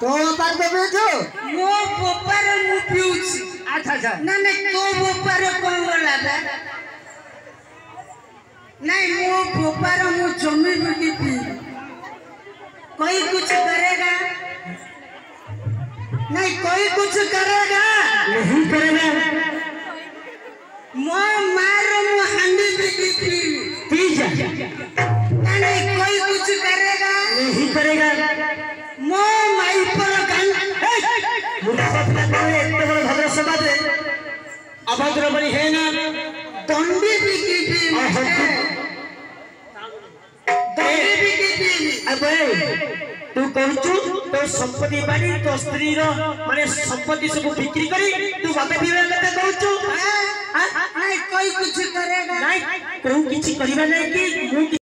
तो बार तो बेचो मो बोपार मु पिउछि। अच्छा अच्छा ना ना तो बोपार कोन गला बे नहीं मो बोपार मु जमी बिकी पी कोई कुछ करेगा नहीं कोई कुछ करेगा नहीं करेगा मो मार मु हंडी बिकी पी जा नहीं कोई कुछ करेगा नहीं करेगा मो माई पर गन इतने बड़े भद्र समाज अभद्र बनी है ना दंडी बिकी पी अबे तू कहचु तो संपत्ति बाड़ी तो स्त्री रो माने संपत्ति सब बिक्री करी तू बाते पीवे कते कहचु नहीं कोई कुछ करेगा नहीं कोई किछि करिबा नहीं कि